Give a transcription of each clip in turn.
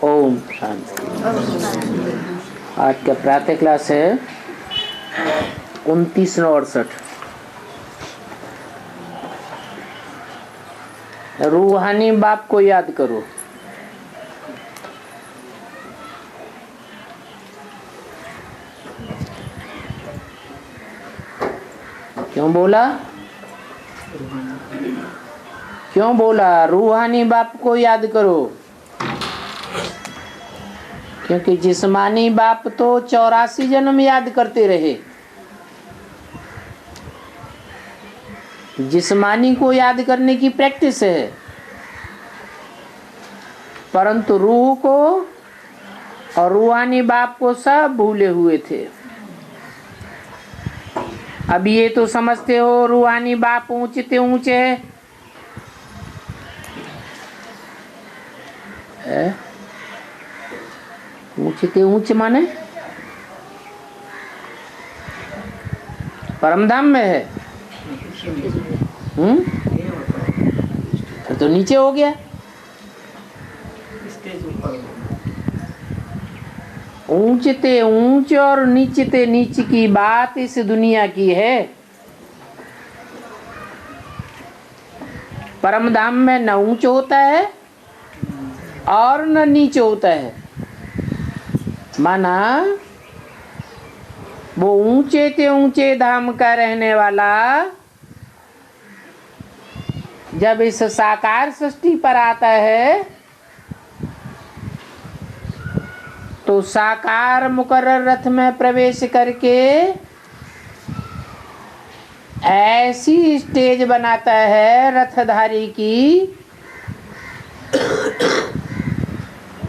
ओम शांति। आज का प्रातः क्लास है 2968। रूहानी बाप को याद करो। क्यों बोला? क्यों बोला? रूहानी बाप को याद करो, क्योंकि जिस्मानी बाप तो 84 जन्म याद करते रहे। जिस्मानी को याद करने की प्रैक्टिस है, परंतु रूह को और रूहानी बाप को सब भूले हुए थे। अब ये तो समझते हो रूहानी बाप ऊंचे ऊंचे है। ऊंचे ऊंचे माने परमधाम में है। तो नीचे हो गया। ऊंचते ऊंच और नीचते नीच की बात इस दुनिया की है। परमधाम में न ऊंच होता है और न नीचे होता है। माना वो ऊंचे ते ऊंचे धाम का रहने वाला जब इस साकार सृष्टि पर आता है तो साकार मुकर्रर रथ में प्रवेश करके ऐसी स्टेज बनाता है रथधारी की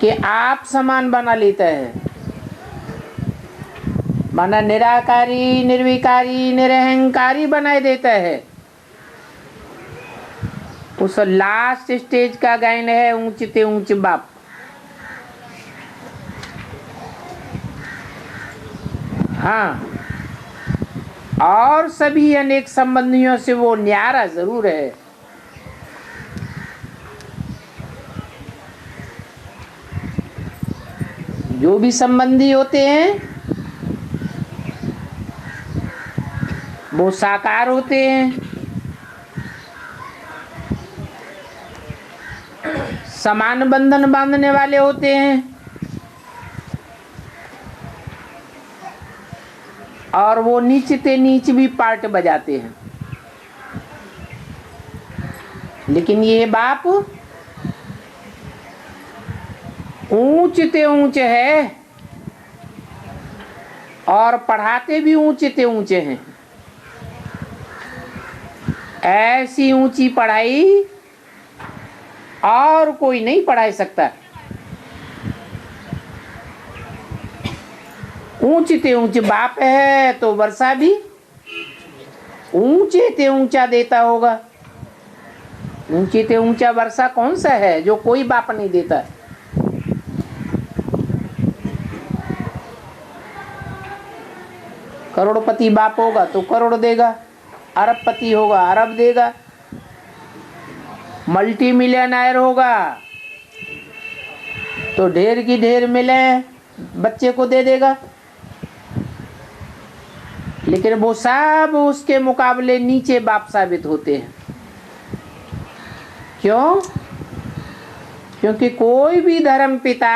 कि आप समान बना लेता है। माना निराकारी, निर्विकारी, निरहंकारी बनाए देता है। उस लास्ट स्टेज का गायन है ऊंचते ऊंच बाप। हाँ, और सभी अनेक संबंधियों से वो न्यारा जरूर है। जो भी संबंधी होते हैं वो साकार होते हैं, समान बंधन बांधने वाले होते हैं, और वो नीचते नीच भी पार्ट बजाते हैं। लेकिन ये बाप ऊंचते ऊंचे है और पढ़ाते भी ऊंचते ऊंचे हैं। ऐसी ऊंची पढ़ाई और कोई नहीं पढ़ा सकता। ऊंचते ऊंचे बाप है तो वर्षा भी ऊंचे ते ऊंचा देता होगा। ऊंचे ते ऊंचा वर्षा कौन सा है जो कोई बाप नहीं देता? करोड़पति बाप होगा तो करोड़ देगा, अरबपति होगा अरब देगा, मल्टी मिलियनर होगा तो ढेर की ढेर मिले बच्चे को दे देगा। लेकिन वो सब उसके मुकाबले नीचे बाप साबित होते हैं। क्यों? क्योंकि कोई भी धर्म पिता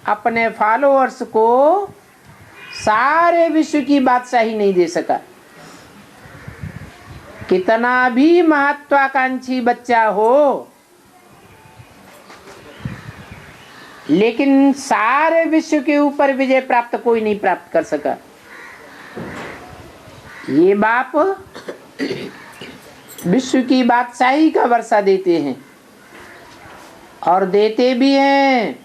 अपने फॉलोअर्स को सारे विश्व की बादशाही नहीं दे सका। कितना भी महत्वाकांक्षी बच्चा हो, लेकिन सारे विश्व के ऊपर विजय प्राप्त कोई नहीं प्राप्त कर सका। ये बाप विश्व की बादशाही का वर्षा देते हैं और देते भी हैं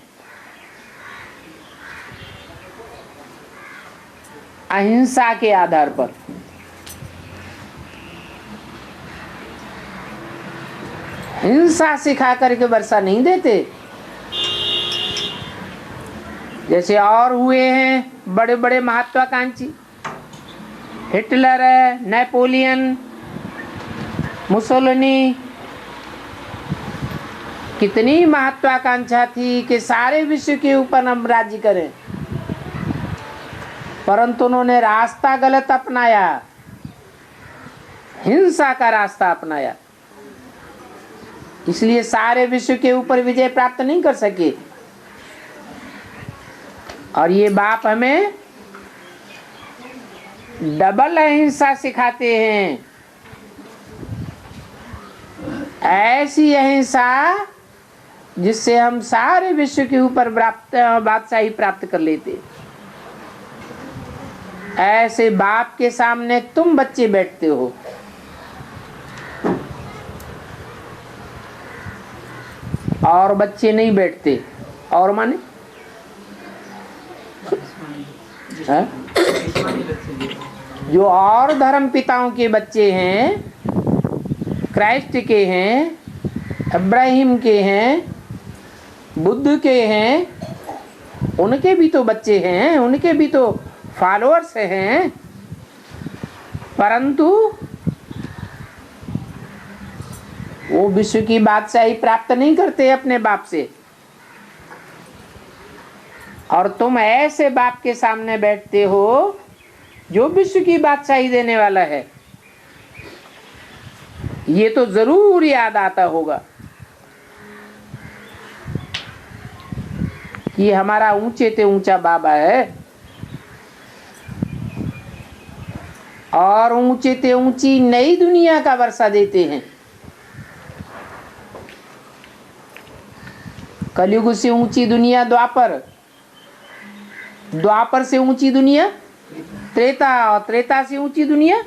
अहिंसा के आधार पर। हिंसा सिखा करके वर्षा नहीं देते। जैसे और हुए हैं बड़े बड़े महत्वाकांक्षी, हिटलर है, नेपोलियन, मुसोलिनी, कितनी महत्वाकांक्षा थी कि सारे विश्व के ऊपर हम राज्य करें, परंतु उन्होंने रास्ता गलत अपनाया, हिंसा का रास्ता अपनाया, इसलिए सारे विश्व के ऊपर विजय प्राप्त नहीं कर सके। और ये बाप हमें डबल अहिंसा सिखाते हैं, ऐसी अहिंसा जिससे हम सारे विश्व के ऊपर बादशाही प्राप्त कर लेते। ऐसे बाप के सामने तुम बच्चे बैठते हो, और बच्चे नहीं बैठते। और माने जो और धर्म पिताओं के बच्चे हैं, क्राइस्ट के हैं, इब्राहिम के हैं, बुद्ध के हैं, उनके भी तो बच्चे हैं, उनके भी तो फॉलोअर्स हैं, परंतु वो विश्व की बादशाही प्राप्त नहीं करते अपने बाप से। और तुम ऐसे बाप के सामने बैठते हो जो विश्व की बादशाही देने वाला है। ये तो जरूर याद आता होगा कि हमारा ऊंचे से ऊंचा बाबा है, और ऊंचे से ऊंची नई दुनिया का वर्षा देते हैं। कलयुग से ऊंची दुनिया द्वापर, द्वापर से ऊंची दुनिया त्रेता, और त्रेता से ऊंची दुनिया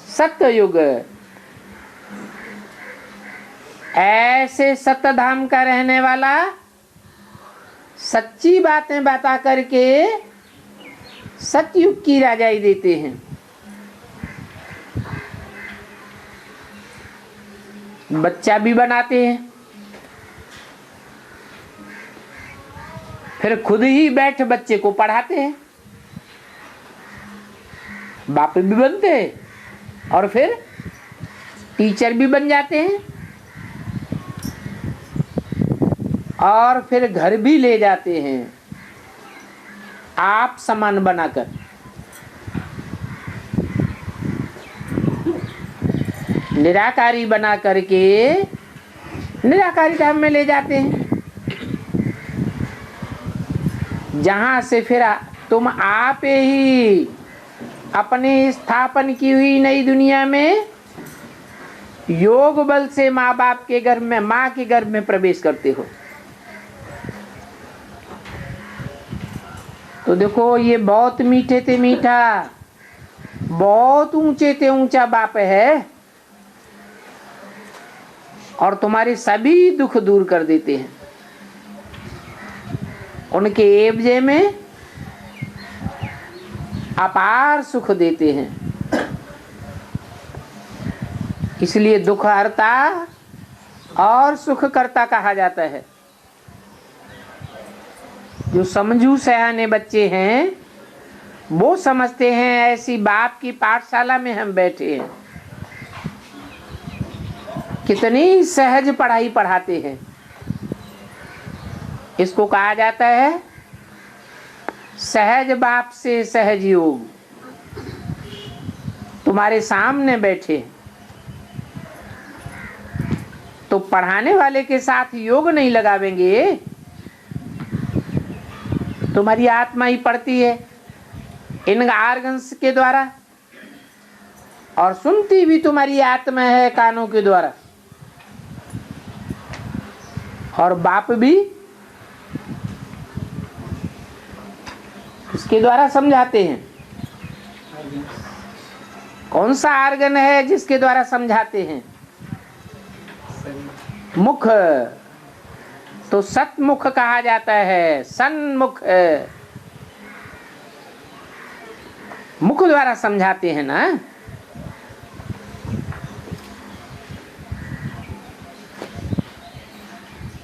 सत्ययुग। ऐसे सत्यधाम का रहने वाला सच्ची बातें बता करके सतयुग की राजाई देते हैं। बच्चा भी बनाते हैं, फिर खुद ही बैठ बच्चे को पढ़ाते हैं, बाप भी बनते हैं, और फिर टीचर भी बन जाते हैं, और फिर घर भी ले जाते हैं आप समान बनाकर। निराकारी बना करके निराकारी धाम में ले जाते हैं, जहां से फिर तुम आप ही अपनी स्थापन की हुई नई दुनिया में योग बल से माँ बाप के गर्भ में, माँ के गर्भ में प्रवेश करते हो। तो देखो, ये बहुत मीठे से मीठा, बहुत ऊंचे से ऊंचा बाप है, और तुम्हारे सभी दुख दूर कर देते हैं। उनके एवजे में अपार सुख देते हैं, इसलिए दुख हरता और सुख करता कहा जाता है। जो समझू सयाने बच्चे हैं वो समझते हैं ऐसी बाप की पाठशाला में हम बैठे हैं, कितनी सहज पढ़ाई पढ़ाते हैं। इसको कहा जाता है सहज बाप से सहज योग। तुम्हारे सामने बैठे तो पढ़ाने वाले के साथ योग नहीं लगावेंगे, तुम्हारी आत्मा ही पढ़ती है इन आर्गन्स के द्वारा, और सुनती भी तुम्हारी आत्मा है कानों के द्वारा, और बाप भी इसके द्वारा समझाते हैं। कौन सा आर्गन है जिसके द्वारा समझाते हैं? मुख, तो सतमुख कहा जाता है, सन्मुख, मुख द्वारा समझाते हैं ना।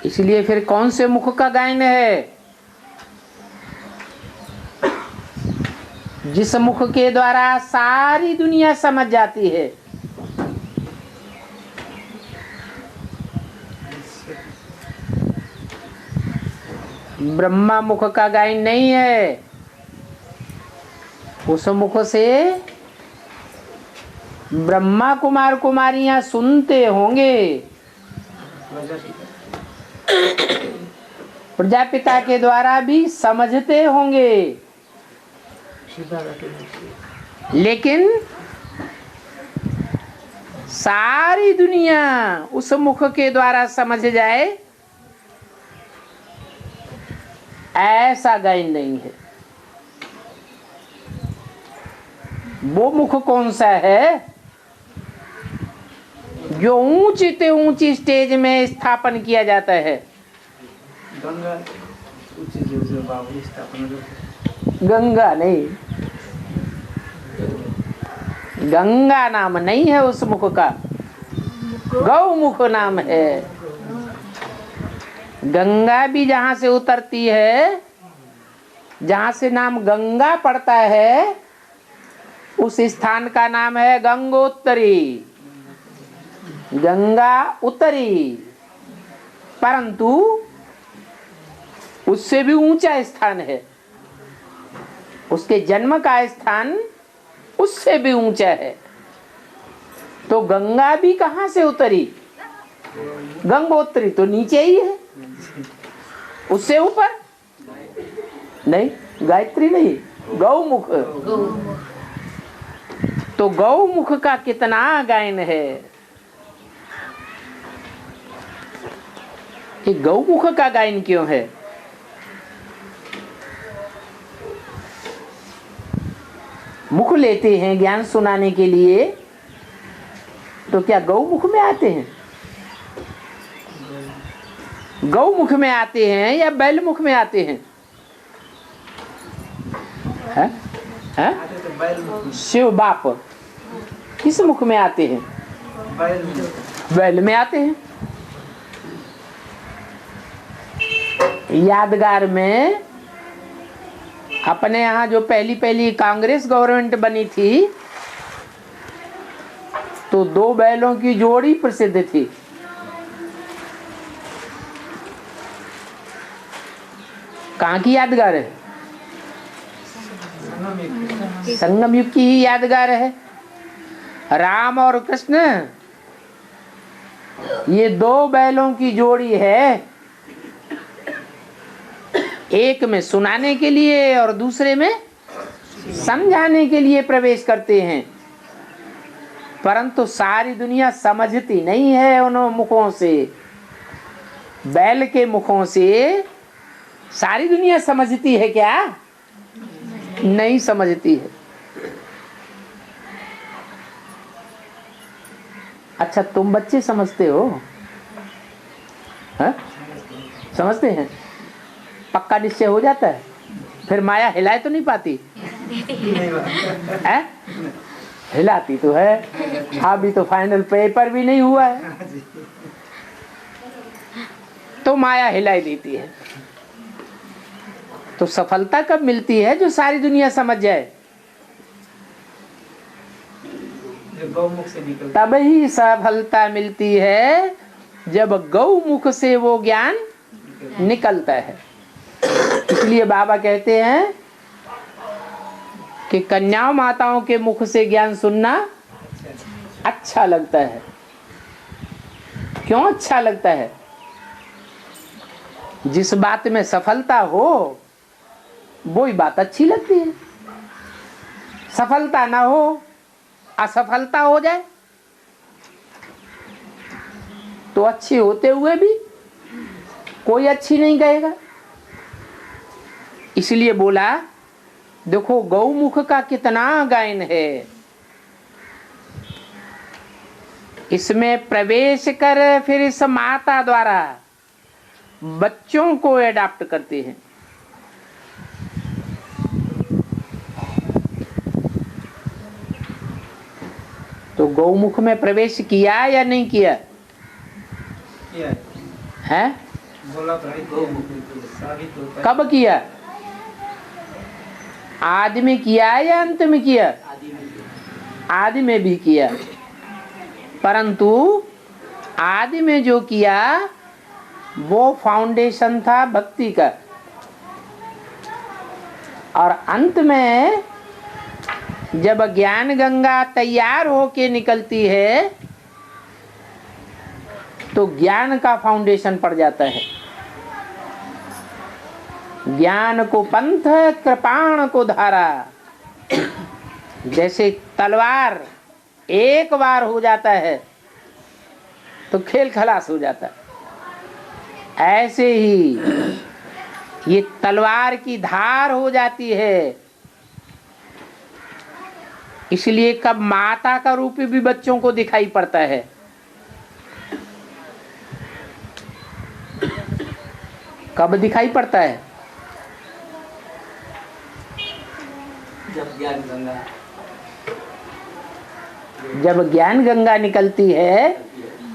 इसलिए फिर कौन से मुख का गायन है? जिस मुख के द्वारा सारी दुनिया समझ जाती है। ब्रह्मा मुख का गायन नहीं है। उस मुख से ब्रह्मा कुमार कुमारियां सुनते होंगे, प्रजापिता के द्वारा भी समझते होंगे, लेकिन सारी दुनिया उस मुख के द्वारा समझ जाए ऐसा गायन नहीं है। वो मुख कौन सा है जो ऊंची से ऊंची स्टेज में स्थापन किया जाता है? गंगा नहीं, गंगा नाम नहीं है उस मुख का, गौमुख नाम है। गंगा भी जहां से उतरती है, जहां से नाम गंगा पड़ता है, उस स्थान का नाम है गंगोत्तरी, गंगा उत्तरी। परंतु उससे भी ऊंचा स्थान है, उसके जन्म का स्थान उससे भी ऊंचा है। तो गंगा भी कहां से उतरी? गंगोत्री तो नीचे ही है, उससे ऊपर नहीं, गायत्री नहीं, गौमुख। तो गौमुख का कितना गायन है। ये गौमुख का गायन क्यों है? मुख लेते हैं ज्ञान सुनाने के लिए, तो क्या गौमुख में आते हैं? गौमुख में आते हैं या बैल मुख में आते हैं? है? है? शिव बाप किस मुख में आते हैं? बैल में आते हैं। यादगार में अपने यहाँ जो पहली कांग्रेस गवर्नमेंट बनी थी, तो 2 बैलों की जोड़ी प्रसिद्ध थी। कहाँ की यादगार है? संगम युग की ही यादगार है। राम और कृष्ण, ये 2 बैलों की जोड़ी है। एक में सुनाने के लिए और दूसरे में समझाने के लिए प्रवेश करते हैं, परंतु सारी दुनिया समझती नहीं है उन मुखों से। बैल के मुखों से सारी दुनिया समझती है क्या? नहीं समझती है। अच्छा, तुम बच्चे समझते हो? हा? समझते हैं? पक्का निश्चय हो जाता है? फिर माया हिलाए तो नहीं पाती है? हिलाती तो है। अभी तो फाइनल पेपर भी नहीं हुआ है, तो माया हिलाई देती है। तो सफलता कब मिलती है? जो सारी दुनिया समझ जाए, तब ही सफलता मिलती है, जब गौमुख से वो ज्ञान निकलता है। इसलिए बाबा कहते हैं कि कन्याओं माताओं के मुख से ज्ञान सुनना अच्छा लगता है। क्यों अच्छा लगता है? जिस बात में सफलता हो वो ही बात अच्छी लगती है। सफलता ना हो, असफलता हो जाए, तो अच्छी होते हुए भी कोई अच्छी नहीं कहेगा। इसलिए बोला, देखो गौमुख का कितना गायन है। इसमें प्रवेश कर फिर इस माता द्वारा बच्चों को एडाप्ट करते हैं। तो गौमुख में प्रवेश किया या नहीं किया? है? कब किया? आदि में किया या अंत में किया? आदि में भी किया, परंतु आदि में जो किया वो फाउंडेशन था भक्ति का। और अंत में जब ज्ञान गंगा तैयार होके निकलती है तो ज्ञान का फाउंडेशन पड़ जाता है। ज्ञान को पंथ, कृपाण को धारा। जैसे तलवार एक बार हो जाता है तो खेल खलास हो जाता है, ऐसे ही ये तलवार की धार हो जाती है। इसलिए कब माता का रूप भी बच्चों को दिखाई पड़ता है। कब दिखाई पड़ता है? जब ज्ञान गंगा निकलती है।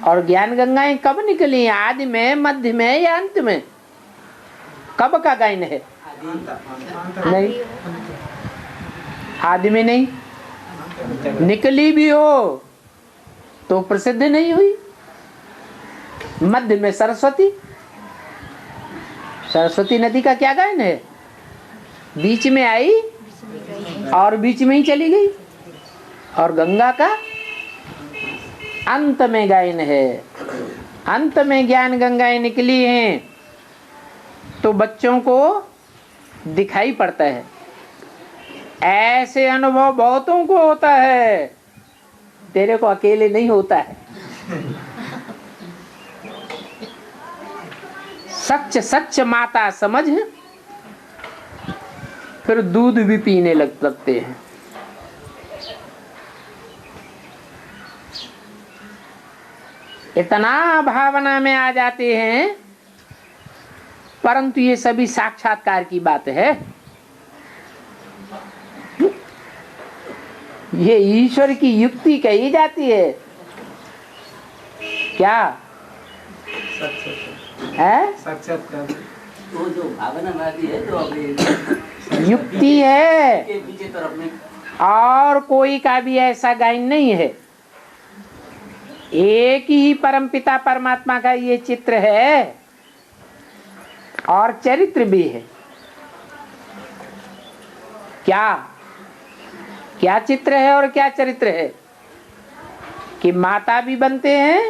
और ज्ञान गंगाएं कब निकली? आदि में, मध्य में या अंत में? कब का गायन है? नहीं, आदि में नहीं। निकली भी हो तो प्रसिद्ध नहीं हुई। मध्य में सरस्वती, सरस्वती नदी का क्या गायन है? बीच में आई और बीच में ही चली गई। और गंगा का अंत में गायन है। अंत में ज्ञान गंगाएं निकली हैं तो बच्चों को दिखाई पड़ता है। ऐसे अनुभव बहुतों को होता है, तेरे को अकेले नहीं होता है। सच सच माता समझ, फिर दूध भी पीने लगते हैं। इतना भावना में आ जाते हैं, परंतु ये सभी साक्षात्कार की बात है। ये ईश्वर की युक्ति कही जाती है। क्या है? साक्षात्कार तो जो भावना वादी है, जो अपनी युक्ति है के पीछे तरफ में और कोई का भी ऐसा गायन नहीं है। एक ही परमपिता परमात्मा का ये चित्र है और चरित्र भी है। क्या क्या चित्र है और क्या चरित्र है? कि माता भी बनते हैं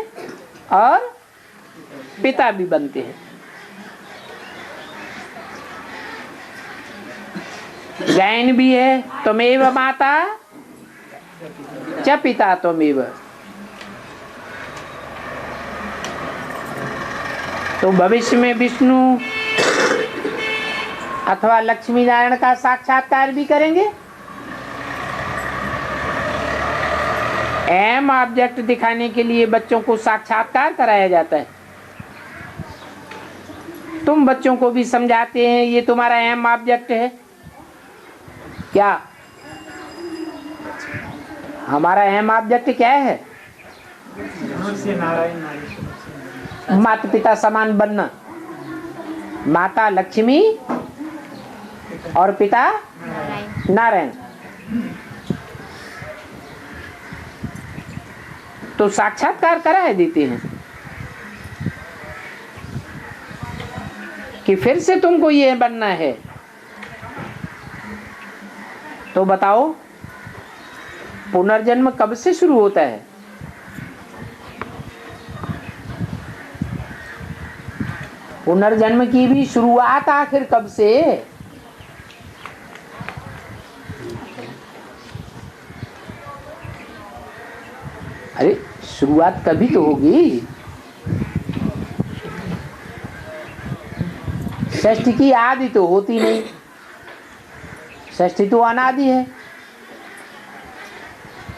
और पिता भी बनते हैं। गायन भी है, त्वमेव माता च पिता त्वमेव। तो भविष्य में विष्णु अथवा लक्ष्मी नारायण का साक्षात्कार भी करेंगे। एम ऑब्जेक्ट दिखाने के लिए बच्चों को साक्षात्कार कराया जाता है। तुम बच्चों को भी समझाते हैं ये तुम्हारा एम ऑब्जेक्ट है। क्या हमारा एम ऑब्जेक्ट क्या है? माता पिता समान बनना। माता लक्ष्मी और पिता नारायण। तो साक्षात्कार कराए देते हैं कि फिर से तुमको ये बनना है। तो बताओ पुनर्जन्म कब से शुरू होता है? पुनर्जन्म की भी शुरुआत आखिर कब से? अरे शुरुआत कभी तो होगी। सृष्टि की आदि तो होती नहीं। सृष्टि तो अनादि है।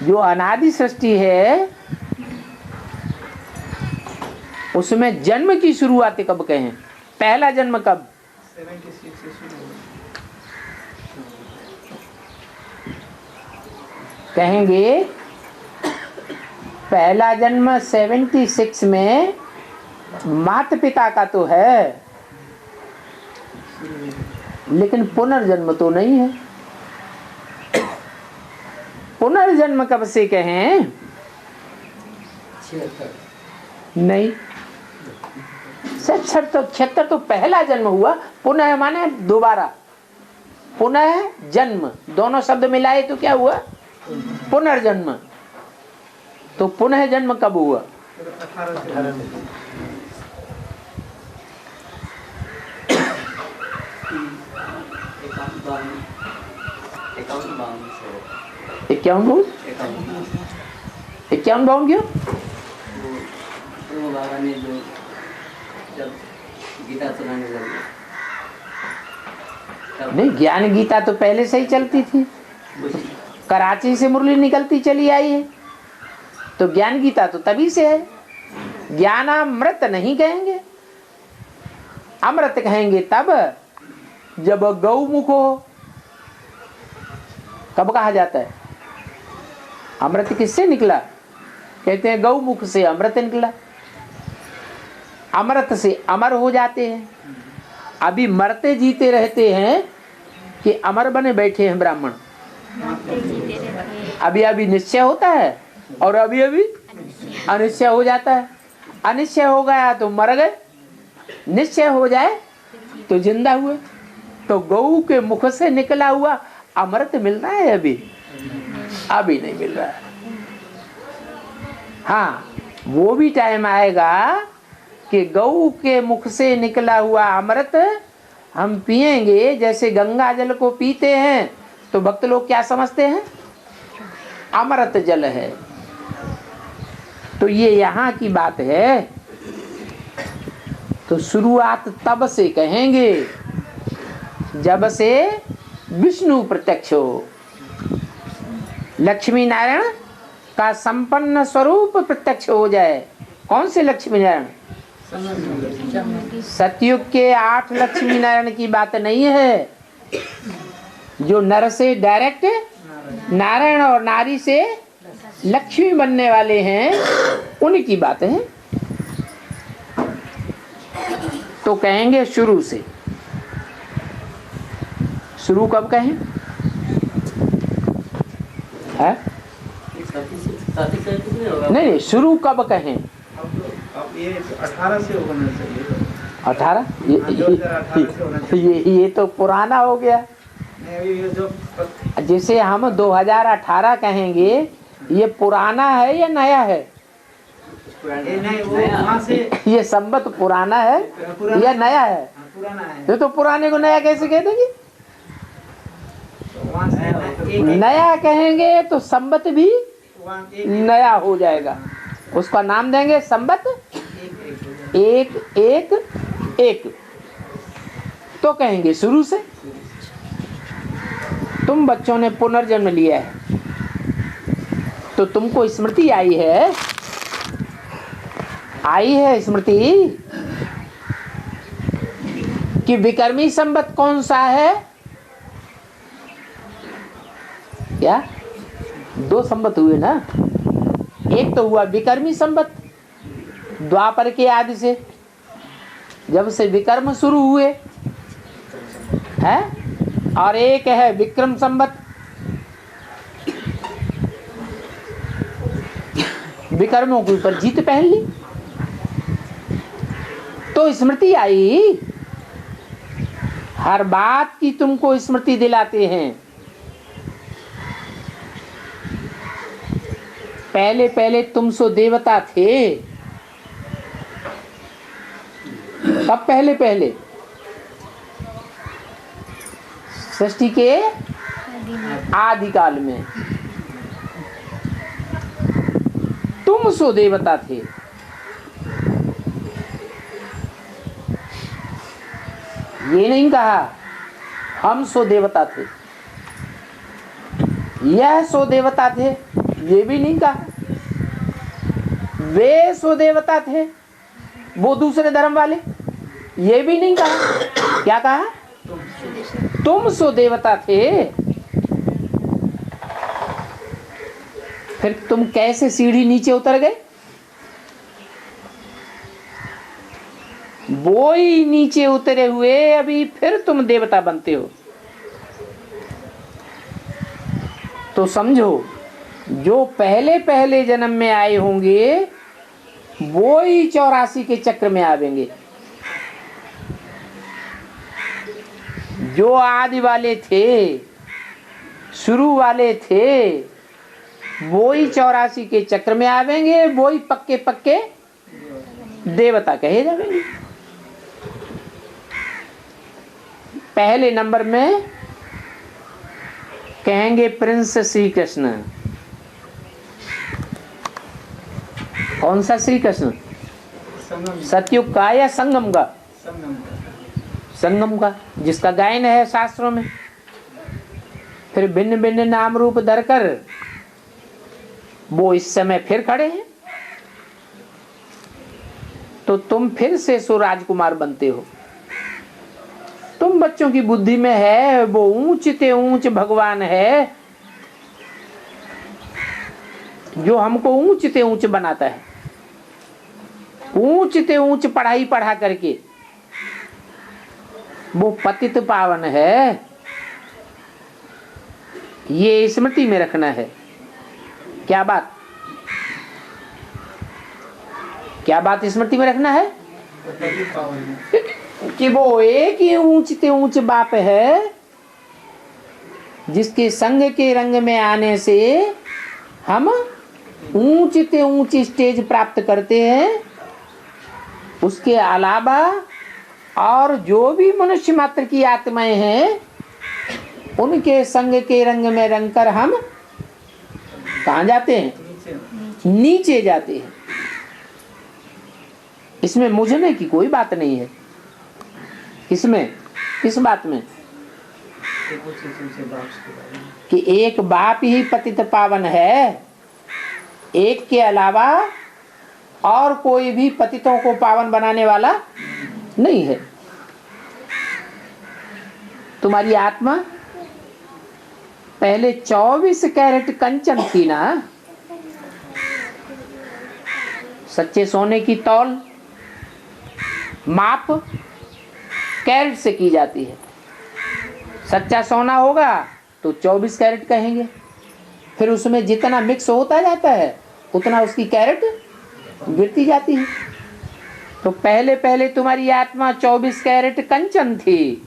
जो अनादि सृष्टि है उसमें जन्म की शुरुआत कब कहें? पहला जन्म कब? 76 से शुरू हुआ। कहेंगे पहला जन्म 76 में माता पिता का तो है, लेकिन पुनर्जन्म तो नहीं है। पुनर्जन्म कब से कहें? 76 नहीं, 76 तो 76 तो पहला जन्म हुआ। पुनः माने दोबारा। पुनः जन्म, दोनों शब्द मिलाए तो क्या हुआ? पुनर्जन्म। तो पुनः जन्म कब हुआ? 18 से 51 क्यों? वो बाबा ने जो जब गीता सुनाने लगे नहीं, ज्ञान गीता तो पहले से ही चलती थी, कराची से मुरली निकलती चली आई है, तो ज्ञान गीता तो तभी से है। ज्ञानामृत नहीं कहेंगे, अमृत कहेंगे तब जब गौमुख हो। कब कहा जाता है? अमृत किससे निकला? कहते हैं गौमुख से अमृत निकला। अमृत से अमर हो जाते हैं। अभी मरते जीते रहते हैं कि अमर बने बैठे हैं ब्राह्मण। अभी अभी निश्चय होता है और अभी अभी अनिश्चय हो जाता है। अनिश्चय हो गया तो मर गए, निश्चय हो जाए तो जिंदा हुए। तो गौ के मुख से निकला हुआ अमृत मिल रहा है? अभी नहीं मिल रहा है। हाँ, वो भी टाइम आएगा कि गौ के मुख से निकला हुआ अमृत हम पिएंगे। जैसे गंगा जल को पीते हैं तो भक्त लोग क्या समझते हैं? अमृत जल है। तो ये यहाँ की बात है। तो शुरुआत तब से कहेंगे जब से विष्णु प्रत्यक्ष हो, लक्ष्मी नारायण का संपन्न स्वरूप प्रत्यक्ष हो जाए। कौन से लक्ष्मी नारायण? सतयुग के 8 लक्ष्मी नारायण की बात नहीं है। जो नर से डायरेक्ट नारायण और नारी से लक्ष्मी बनने वाले हैं, उनकी बात है। तो कहेंगे शुरू से। शुरू कब कहें? है? नहीं, शुरू कब कहें? अब ये 18 से होना चाहिए। 18? 2018 से होना चाहिए। ये तो पुराना हो गया। नहीं, ये जो जैसे हम 2018 कहेंगे, ये पुराना है या नया है? नहीं, वो वहाँ से ये संबत पुराना है या नया है? पुराना है। तो पुराने को नया कैसे कह देंगे? वहाँ से नया कहेंगे तो संबत भी वहाँ नया हो जाएगा। उसका नाम देंगे संबत एक एक एक। तो कहेंगे शुरू से। तुम बच्चों ने पुनर्जन्म लिया है तो तुमको स्मृति आई है स्मृति कि विक्रमी संबत कौन सा है? क्या? 2 संबत हुए ना। एक तो हुआ विक्रमी संबत, द्वापर के आदि से, जब से विक्रम शुरू हुए है, और एक है विक्रम संबत। विक्रमों के ऊपर जीत पहन ली तो स्मृति आई। हर बात की तुमको स्मृति दिलाते हैं। पहले पहले तुम सो देवता थे। कब? पहले पहले सृष्टि के आदिकाल में तुम सो देवता थे। ये नहीं कहा हम सो देवता थे, यह सो देवता थे, ये भी नहीं कहा। वे सो देवता थे, वो दूसरे धर्म वाले, ये भी नहीं कहा। क्या कहा? तुम सो देवता थे। फिर तुम कैसे सीढ़ी नीचे उतर गए? वो ही नीचे उतरे हुए अभी फिर तुम देवता बनते हो। तो समझो, जो पहले पहले जन्म में आए होंगे वो ही 84 के चक्र में आवेंगे। जो आदि वाले थे, शुरू वाले थे, वो ही 84 के चक्र में आवेंगे, वो ही पक्के पक्के देवता कहे जाएंगे। पहले नंबर में कहेंगे प्रिंस श्री कृष्ण। कौन सा श्री कृष्ण? सतयुग का या संगम का? संगम का, जिसका गायन है शास्त्रों में। फिर भिन्न भिन्न नाम रूप धरकर वो इस समय फिर खड़े हैं। तो तुम फिर से सो राजकुमार बनते हो। तुम बच्चों की बुद्धि में है वो ऊंच ते ऊंच भगवान है, जो हमको ऊंच ते ऊंच बनाता है। ऊंच ते ऊंच पढ़ाई पढ़ा करके वो पतित पावन है, ये स्मृति में रखना है। क्या बात? क्या बात स्मृति में रखना है? कि वो एक ही ऊंच ते ऊंच बाप है, जिसके संग के रंग में आने से हम ऊंच ते ऊंच स्टेज प्राप्त करते हैं। उसके अलावा और जो भी मनुष्य मात्र की आत्माएं हैं, उनके संग के रंग में रंगकर हम कहाँ जाते हैं? नीचे जाते हैं। इसमें मुझने की कोई बात नहीं है। इसमें किस बात में? कि एक बाप ही पतित पावन है, एक के अलावा और कोई भी पतितों को पावन बनाने वाला नहीं है। तुम्हारी आत्मा पहले 24 कैरेट कंचन थी ना। सच्चे सोने की तौल माप कैरेट से की जाती है। सच्चा सोना होगा तो 24 कैरेट कहेंगे। फिर उसमें जितना मिक्स होता जाता है उतना उसकी कैरेट गिरती जाती है। तो पहले पहले तुम्हारी आत्मा 24 कैरेट कंचन थी,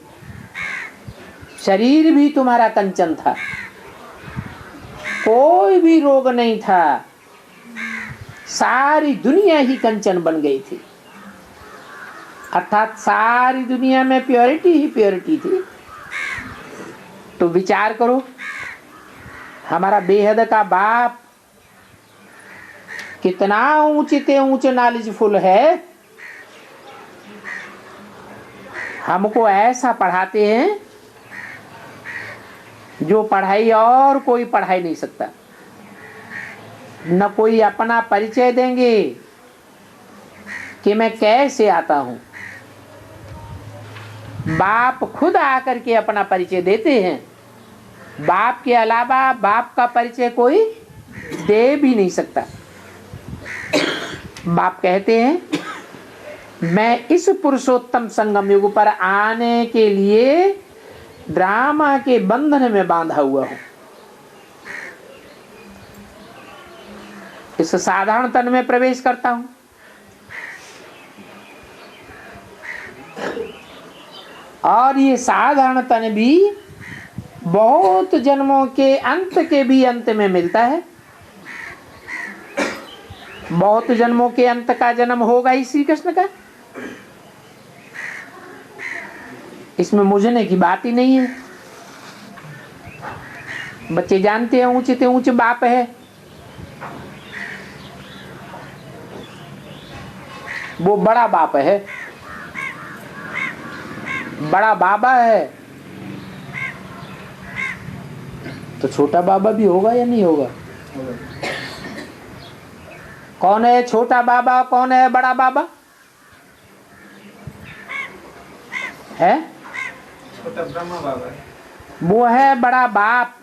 शरीर भी तुम्हारा कंचन था, कोई भी रोग नहीं था, सारी दुनिया ही कंचन बन गई थी। अर्थात सारी दुनिया में प्योरिटी ही प्योरिटी थी। तो विचार करो, हमारा बेहद का बाप कितना ऊंचे ऊंचे नॉलेजफुल है, हमको ऐसा पढ़ाते हैं जो पढ़ाई और कोई पढ़ाई नहीं सकता। न कोई अपना परिचय देंगे कि मैं कैसे आता हूं। बाप खुद आकर के अपना परिचय देते हैं। बाप के अलावा बाप का परिचय कोई दे भी नहीं सकता। बाप कहते हैं मैं इस पुरुषोत्तम संगम युग पर आने के लिए ड्रामा के बंधन में बांधा हुआ हूं। इस साधारण तन में प्रवेश करता हूं। और ये साधारण तन भी बहुत जन्मों के अंत के भी अंत में मिलता है। बहुत जन्मों के अंत का जन्म होगा ही श्री कृष्ण का। इसमें मुझने की बात ही नहीं है। बच्चे जानते हैं ऊंचे से ऊंचे बाप है। वो बड़ा बाप है, बड़ा बाबा है, तो छोटा बाबा भी होगा या नहीं होगा? कौन है छोटा बाबा, कौन है बड़ा बाबा? है छोटा ब्रह्मा बाबा है, वो है बड़ा बाप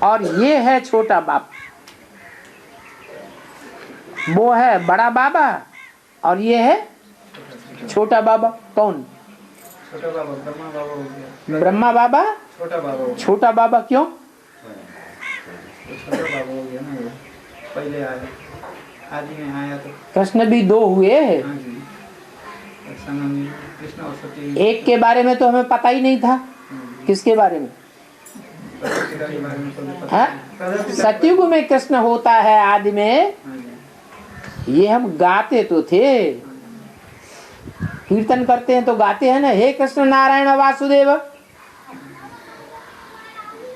और ये है छोटा बाप। वो है बड़ा बाबा और ये है छोटा बाबा। कौन? छोटा बाबा ब्रह्मा बाबा हो गया। ब्रह्मा बाबा छोटा बाबा हो गया। छोटा बाबा क्यों? छोटा बाबा हो गया ना, वो पहले आया, आदि में आया तो कृष्ण भी दो हुए। हाँ जी। संगम कृष्ण और सत्य एक के बारे में तो हमें पता ही नहीं था। किसके बारे में? पिता के बारे में तो पता हाँ? नहीं। सतयुग में कृष्ण होता है आदि में, ये हम गाते तो थे, कीर्तन करते हैं तो गाते हैं ना, हे कृष्ण नारायण वासुदेव,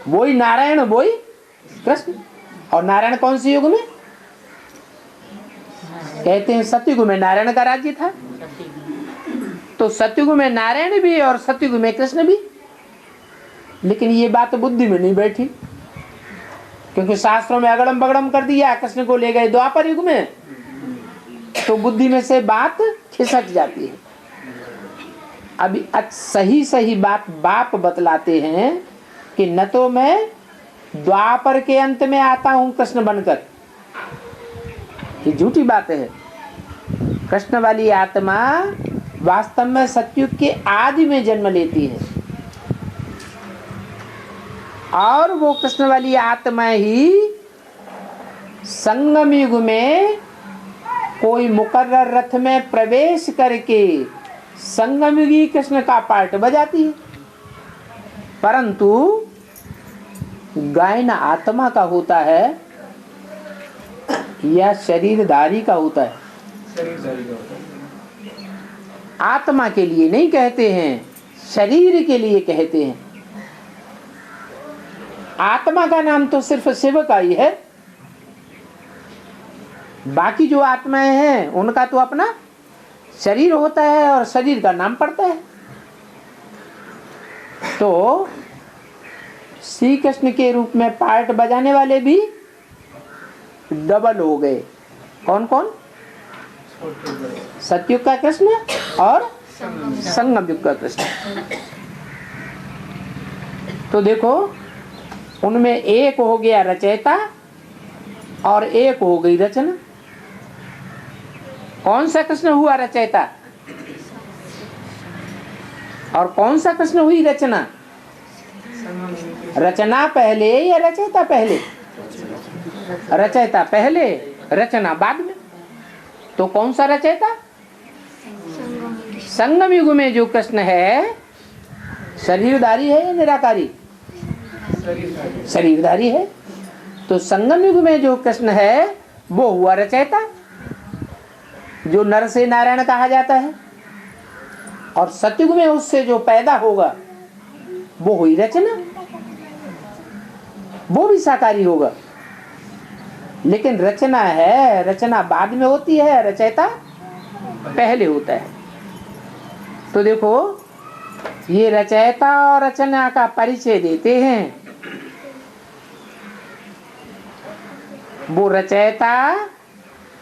वही नारायण वही कृष्ण। और नारायण कौन से युग में? कहते हैं सतयुग में नारायण का राज्य था। तो सतयुग में नारायण भी और सतयुग में कृष्ण भी। लेकिन ये बात बुद्धि में नहीं बैठी, क्योंकि शास्त्रों में अगड़म बगड़म कर दिया, कृष्ण को ले गए द्वापर युग में, तो बुद्धि में से बात खिसक जाती है। अभी सही सही बात बाप बतलाते हैं कि न तो मैं द्वापर के अंत में आता हूं कृष्ण बनकर, ये झूठी बात है। कृष्ण वाली आत्मा वास्तव में सतयुग के आदि में जन्म लेती है, और वो कृष्ण वाली आत्मा ही संगम युग में कोई मुकर्रर रथ में प्रवेश करके संगम युगी कृष्ण का पार्ट बजाती है। परंतु गायन आत्मा का होता है या शरीरधारी का होता है? शरीरधारी का होता है। आत्मा के लिए नहीं कहते हैं, शरीर के लिए कहते हैं। आत्मा का नाम तो सिर्फ शिव का ही है, बाकी जो आत्माएं हैं उनका तो अपना शरीर होता है और शरीर का नाम पड़ता है। तो श्री कृष्ण के रूप में पार्ट बजाने वाले भी डबल हो गए। कौन कौन? सतयुग का कृष्ण और संगम युग का कृष्ण। तो देखो, उनमें एक हो गया रचयिता और एक हो गई रचना। कौन सा कृष्ण हुआ रचयिता और कौन सा कृष्ण हुई रचना? रचना पहले या रचयिता पहले? रचयिता पहले, रचना बाद में। तो कौन सा रचयिता? संगम युग में जो कृष्ण है शरीरधारी है या निराकारी? शरीरधारी है। तो संगम युग में जो कृष्ण है वो हुआ रचयिता, जो नर से नारायण कहा जाता है, और सतयुग में उससे जो पैदा होगा वो हुई रचना, वो भी साकारी होगा। लेकिन रचना है, रचना बाद में होती है, रचयिता पहले होता है। तो देखो, ये रचयिता और रचना का परिचय देते हैं। वो रचयिता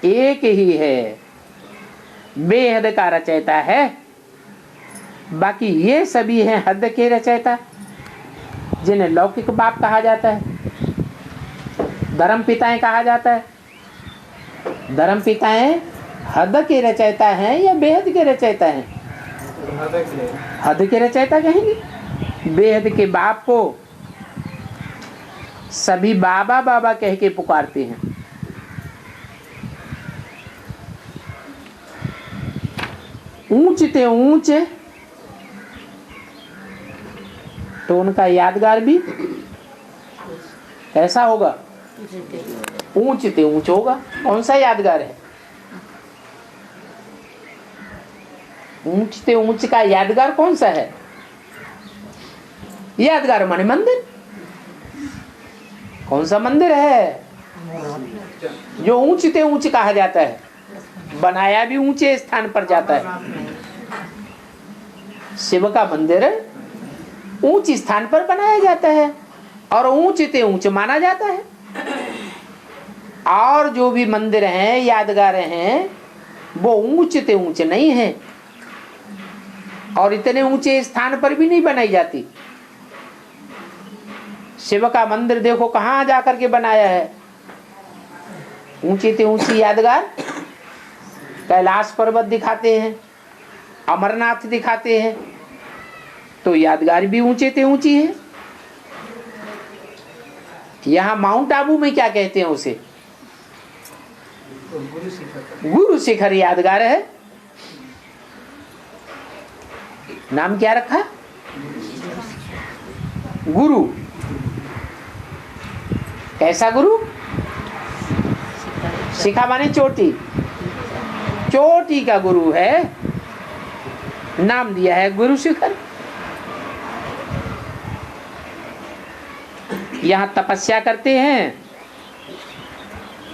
एक ही है, बेहद का रचयिता है। बाकी ये सभी हैं हद के रचयिता, जिन्हें लौकिक बाप कहा जाता है, धर्म पिताएं कहा जाता है। धर्म पिताएं हद के रचयिता हैं या बेहद के रचयिता हैं? हद के रचयिता कहेंगे। बेहद के बाप को सभी बाबा बाबा कह के पुकारते हैं। ऊंचते ऊंचे तो उनका यादगार भी कैसा होगा? ऊंचते ऊंच होगा। कौन सा यादगार है? ऊंचते ऊंच का यादगार कौन सा है? यादगार माने मंदिर। कौन सा मंदिर है जो ऊंचते ऊंच कहा जाता है? बनाया भी ऊंचे स्थान पर जाता है। शिव का मंदिर ऊंच स्थान पर बनाया जाता है और ऊंचते ऊंच माना जाता है। और जो भी मंदिर हैं, यादगार हैं, वो ऊंचते ऊंच नहीं है और इतने ऊंचे स्थान पर भी नहीं बनाई जाती। शिव का मंदिर देखो कहाँ जाकर के बनाया है। ऊंची ते ऊंची यादगार कैलाश पर्वत दिखाते हैं, अमरनाथ दिखाते हैं, तो यादगार भी ऊंचे ते ऊंची है। यहाँ माउंट आबू में क्या कहते हैं उसे? गुरु शिखर यादगार है। नाम क्या रखा? गुरु। कैसा गुरु? शिखा माने चोटी, चोटी का गुरु है, नाम दिया है गुरु शिखर। यहां तपस्या करते हैं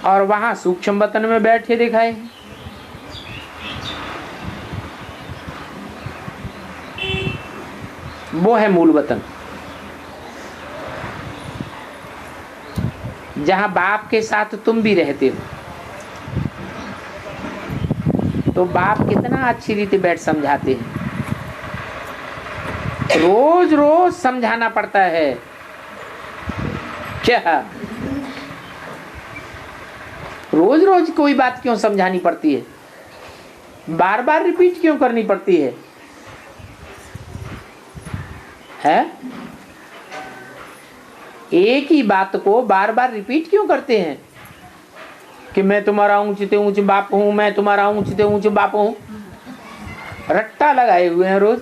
और वहां सूक्ष्म वतन में बैठे दिखाए। वो है मूल वतन, जहां बाप के साथ तुम भी रहते हो। तो बाप कितना अच्छी रीति बैठ समझाते हैं, रोज रोज समझाना पड़ता है। क्या रोज रोज कोई बात क्यों समझानी पड़ती है? बार बार रिपीट क्यों करनी पड़ती है? एक ही बात को बार बार रिपीट क्यों करते हैं कि मैं तुम्हारा ऊंचे ऊंचे बाप हूं, मैं तुम्हारा ऊंचे ऊंचे बाप हूं। रट्टा लगाए हुए हैं रोज,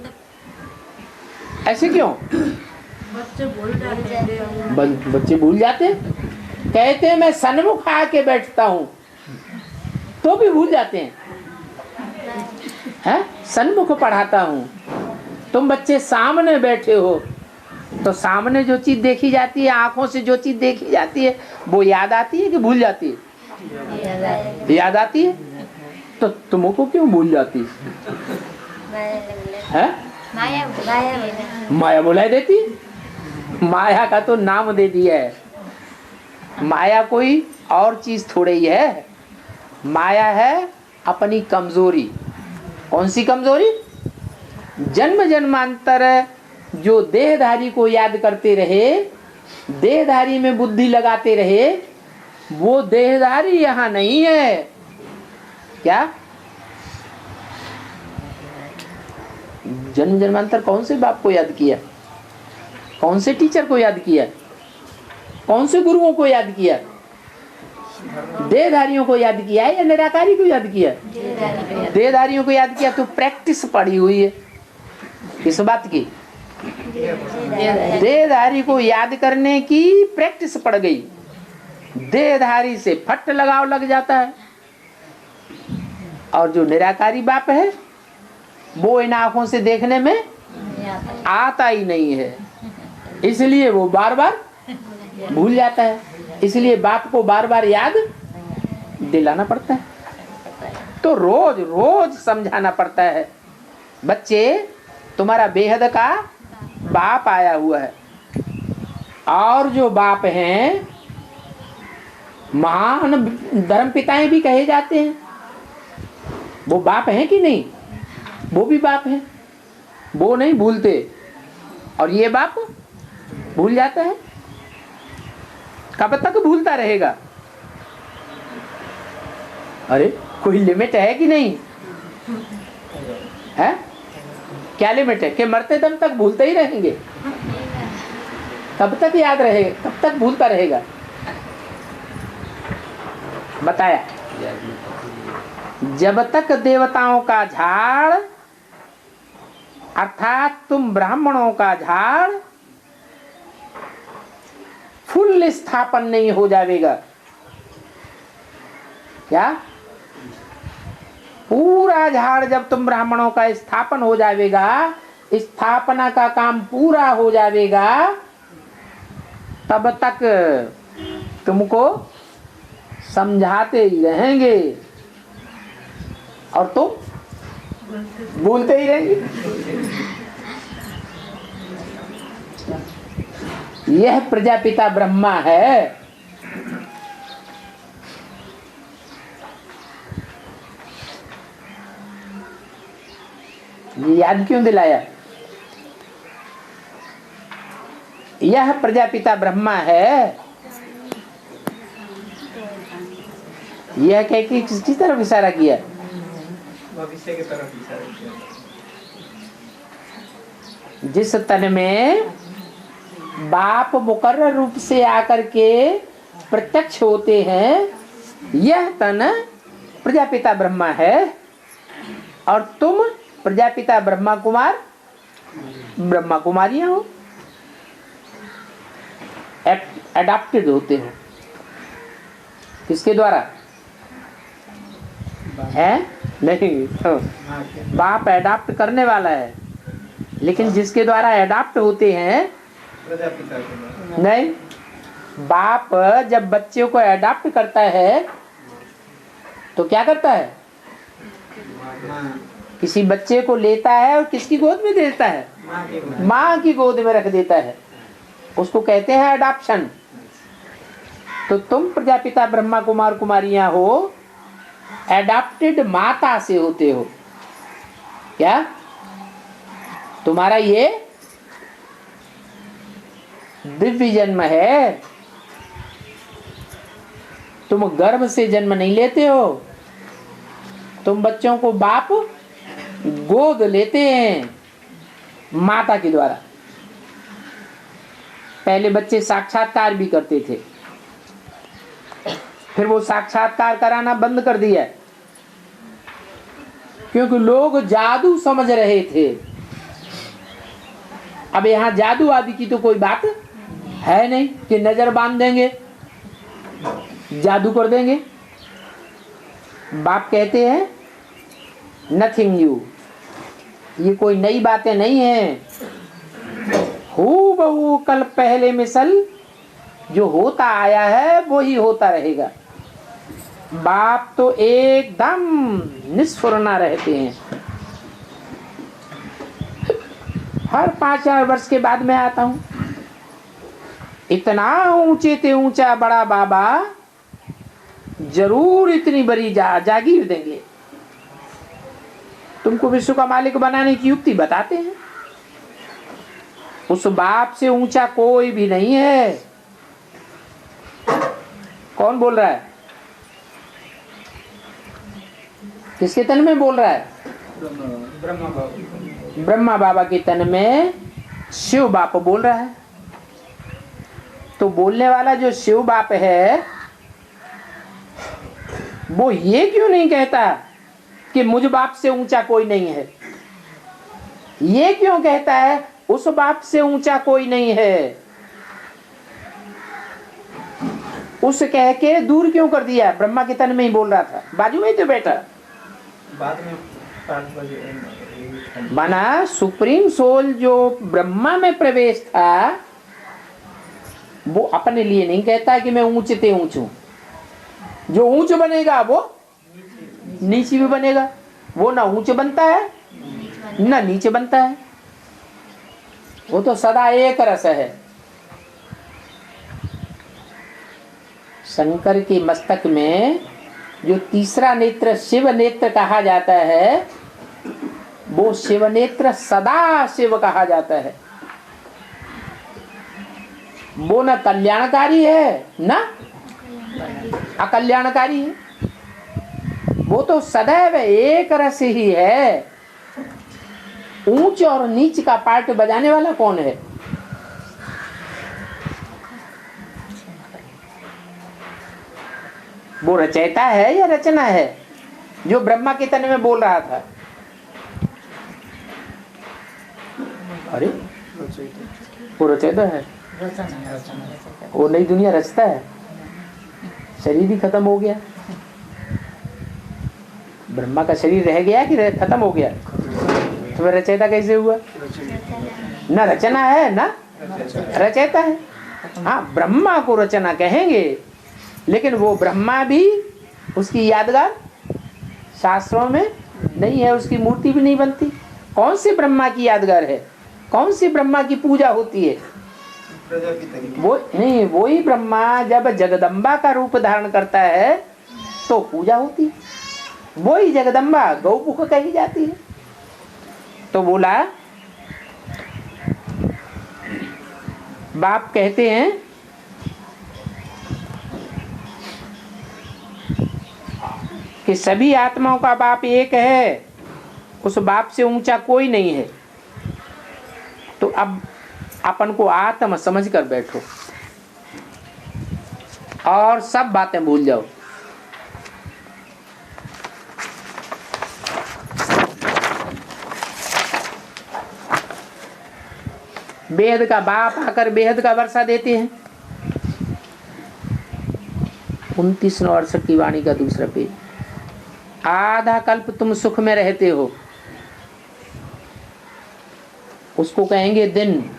ऐसे क्यों? बच्चे भूल जाते हैं। बच्चे भूल जाते हैं। कहते हैं मैं सन्मुख आके बैठता हूं तो भी भूल जाते हैं। सन्मुख पढ़ाता हूं, तुम बच्चे सामने बैठे हो तो सामने जो चीज देखी जाती है, आंखों से जो चीज देखी जाती है, वो याद आती है कि भूल जाती है? याद आती है। तो तुमको क्यों भूल जाती है? माया बुला देती। माया का तो नाम दे दिया है। माया कोई और चीज थोड़े ही है। माया है अपनी कमजोरी। कौन सी कमजोरी? जन्म जन्मांतर जो देहधारी को याद करते रहे, देहधारी में बुद्धि लगाते रहे, वो देहधारी यहाँ नहीं है। क्या? जन्म जन्मांतर कौन से बाप को याद किया? कौन से टीचर को याद किया? कौन से गुरुओं को याद किया? देहधारियों को याद किया है या निराकारी को याद किया? देहधारियों को याद किया। तो प्रैक्टिस पड़ी हुई है इस बात की। देहधारी को याद करने की प्रैक्टिस पड़ गई। देहधारी से फट लगाव लग जाता है। और जो निराकारी बाप है वो इन आंखों से देखने में आता ही नहीं है, इसलिए वो बार बार भूल जाता है। इसलिए बाप को बार बार याद दिलाना पड़ता है। तो रोज रोज समझाना पड़ता है, बच्चे तुम्हारा बेहद का बाप आया हुआ है। और जो बाप हैं महान धर्म पिताएं भी कहे जाते हैं, वो बाप हैं कि नहीं? वो भी बाप हैं, वो नहीं भूलते। और ये बाप भूल जाता है। कब तक भूलता रहेगा? अरे कोई लिमिट है कि नहीं है? क्या लिमिट है कि मरते दम तक भूलते ही रहेंगे? कब तक याद रहेगा? कब तक भूलता रहेगा? बताया, जब तक देवताओं का झाड़ अर्थात तुम ब्राह्मणों का झाड़ फुल स्थापन नहीं हो जाएगा। क्या? पूरा झाड़ जब तुम ब्राह्मणों का स्थापन हो जाएगा, स्थापना का काम पूरा हो जाएगा, तब तक तुमको समझाते ही रहेंगे और तुम भूलते ही रहेंगे। यह प्रजापिता ब्रह्मा है। ये याद क्यों दिलाया? यह प्रजापिता ब्रह्मा है। यह कह के किसकी तरफ इशारा किया? भविष्य की तरफ इशारा किया। जिस तन में बाप मुकर्रर रूप से आकर के प्रत्यक्ष होते हैं, यह तन प्रजापिता ब्रह्मा है। और तुम प्रजापिता ब्रह्मा कुमार ब्रह्मा कुमारियां हो, एडॉप्टेड होते हो। किसके द्वारा है? नहीं, तो बाप एडॉप्ट करने वाला है, लेकिन जिसके द्वारा एडॉप्ट होते हैं प्रजापिता के द्वारा। नहीं, बाप जब बच्चे को एडॉप्ट करता है तो क्या करता है? माँ किसी बच्चे को लेता है और किसकी गोद में देता है? माँ के द्वारा। माँ की गोद में रख देता है, उसको कहते हैं अडॉप्शन। तो तुम प्रजापिता ब्रह्मा कुमार कुमारियां हो, एडॉप्टेड माता से होते हो। क्या तुम्हारा ये दिव्य जन्म है? तुम गर्भ से जन्म नहीं लेते हो, तुम बच्चों को बाप गोद लेते हैं माता के द्वारा। पहले बच्चे साक्षात्कार भी करते थे, फिर वो साक्षात्कार कराना बंद कर दिया, क्योंकि लोग जादू समझ रहे थे। अब यहाँ जादू आदि की तो कोई बात है नहीं कि नजर बांध देंगे, जादू कर देंगे। बाप कहते हैं नथिंग न्यू, ये कोई नई बातें नहीं है। हूबहू कल पहले मिसल जो होता आया है वो ही होता रहेगा। बाप तो एकदम निस्फुरना रहते हैं। हर 5-4 वर्ष के बाद मैं आता हूं, इतना ऊंचे ते ऊंचा बड़ा बाबा जरूर इतनी बड़ी जागीर देंगे। तुमको विश्व का मालिक बनाने की युक्ति बताते हैं। उस बाप से ऊंचा कोई भी नहीं है। कौन बोल रहा है? किसके तन में बोल रहा है? ब्रह्मा बाबा। ब्रह्मा बाबा के तन में शिव बाप बोल रहा है। तो बोलने वाला जो शिव बाप है वो ये क्यों नहीं कहता कि मुझ बाप से ऊंचा कोई नहीं है? ये क्यों कहता है उस बाप से ऊंचा कोई नहीं है? उस कह के दूर क्यों कर दिया? ब्रह्मा के तन में ही बोल रहा था, बाजू में ही तो बैठा। बाद में 5 बजे माना सुप्रीम सोल जो ब्रह्मा में प्रवेश था वो अपने लिए नहीं कहता कि मैं ऊंचे ते ऊंच हूं। जो ऊंच बनेगा वो नीचे भी बनेगा। वो ना ऊंच बनता है ना नीचे बनता है, वो तो सदा एक रस है। शंकर के मस्तक में जो तीसरा नेत्र शिव नेत्र कहा जाता है वो शिव नेत्र सदा शिव कहा जाता है। वो न कल्याणकारी है ना अकल्याणकारी है, वो तो सदैव एक रस ही है। ऊंच और नीच का पार्ट बजाने वाला कौन है? वो रचयिता है या रचना है? जो ब्रह्मा के तन में बोल रहा था। अरे वो रचयिता है, वो नई दुनिया रचता है। शरीर ही खत्म हो गया, ब्रह्मा का शरीर रह गया कि खत्म हो गया? तो रचयिता कैसे हुआ? ना रचना है ना रचयिता है। हाँ, ब्रह्मा को रचना कहेंगे, लेकिन वो ब्रह्मा भी उसकी यादगार शास्त्रों में नहीं है, उसकी मूर्ति भी नहीं बनती। कौन से ब्रह्मा की यादगार है? कौन सी ब्रह्मा की पूजा होती है? वो नहीं, वो ही ब्रह्मा जब जगदम्बा का रूप धारण करता है तो पूजा होती है। वो ही जगदम्बा गौमुख कही जाती है। तो बोला बाप कहते हैं कि सभी आत्माओं का बाप एक है, उस बाप से ऊंचा कोई नहीं है। तो अब अपन को आत्म समझ कर बैठो और सब बातें भूल जाओ। बेहद का बाप आकर बेहद का वर्षा देते हैं। 29 और 68 की वाणी का दूसरा पेज। आधा कल्प तुम सुख में रहते हो, उसको कहेंगे दिन,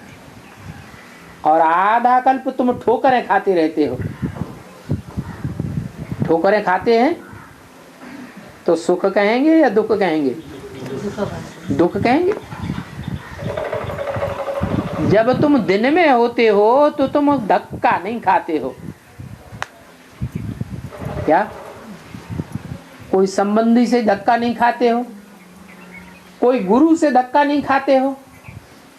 और आधा कल्प तुम ठोकरें खाते रहते हो। ठोकरें खाते हैं तो सुख कहेंगे या दुख कहेंगे? दुख कहेंगे। जब तुम दिन में होते हो तो तुम धक्का नहीं खाते हो। क्या? कोई संबंधी से धक्का नहीं खाते हो, कोई गुरु से धक्का नहीं खाते हो,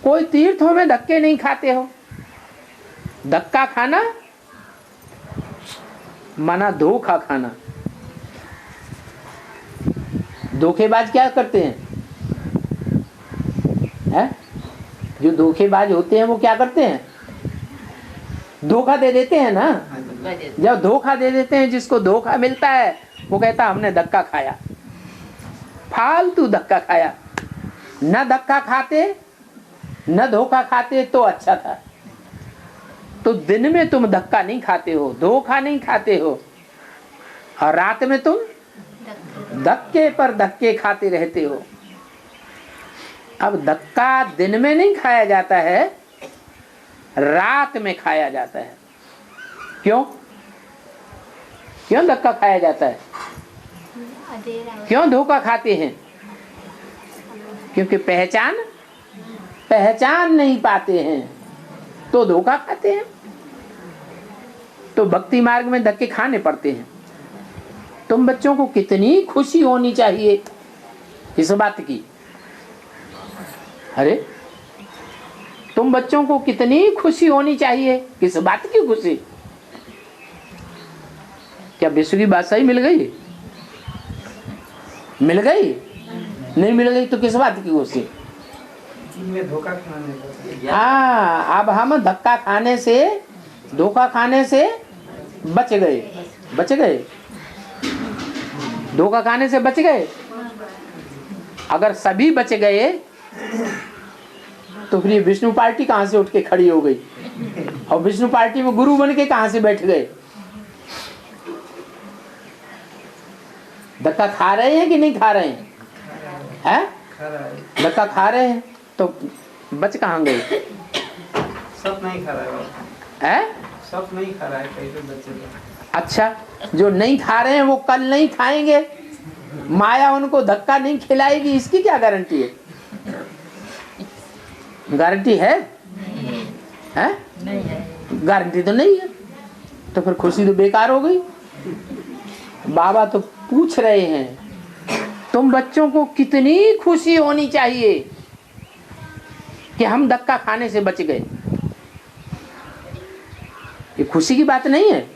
कोई तीर्थों में धक्के नहीं खाते हो। धक्का खाना माना धोखा खाना। धोखेबाज क्या करते हैं? जो धोखेबाज होते हैं वो क्या करते हैं? धोखा दे देते हैं ना। जब धोखा दे देते हैं, जिसको धोखा मिलता है वो कहता हमने धक्का खाया, फालतू धक्का खाया। न धक्का खाते न धोखा खाते तो अच्छा था। तो दिन में तुम धक्का नहीं खाते हो, धोखा नहीं खाते हो, और रात में तुम धक्के पर धक्के खाते रहते हो। अब धक्का दिन में नहीं खाया जाता है, रात में खाया जाता है। क्यों? क्यों धक्का खाया जाता है? क्यों धोखा खाते हैं? क्योंकि पहचान नहीं पाते हैं तो धोखा खाते हैं। तो भक्ति मार्ग में धक्के खाने पड़ते हैं। तुम बच्चों को कितनी खुशी होनी चाहिए इस बात की। अरे तुम बच्चों को कितनी खुशी होनी चाहिए, किस बात की खुशी? क्या विश्व की बादशाही मिल गई? मिल गई? नहीं मिल गई तो किस बात की खुशी? धोखा खाने। हाँ, अब हम धक्का खाने से धोखा खाने से बच गए। धोखा खाने से बच गए। अगर सभी बच गए तो फिर ये विष्णु पार्टी कहां से उठ के खड़ी हो गई, और विष्णु पार्टी में गुरु बन के कहां से बैठ गए? धक्का खा रहे हैं कि नहीं खा रहे हैं? हैं? धक्का खा रहे हैं तो बच कहां गए? सब नहीं खा रहा है। सब नहीं खा रहा है, कैसे बच्चे लोग? अच्छा, जो नहीं खा रहे हैं वो कल नहीं खाएंगे, माया उनको धक्का नहीं खिलाएगी, इसकी क्या गारंटी है? गारंटी है? नहीं है। गारंटी तो नहीं है, तो फिर खुशी तो बेकार हो गई। बाबा तो पूछ रहे हैं तुम बच्चों को कितनी खुशी होनी चाहिए कि हम धक्का खाने से बच गए। ये खुशी की बात नहीं है,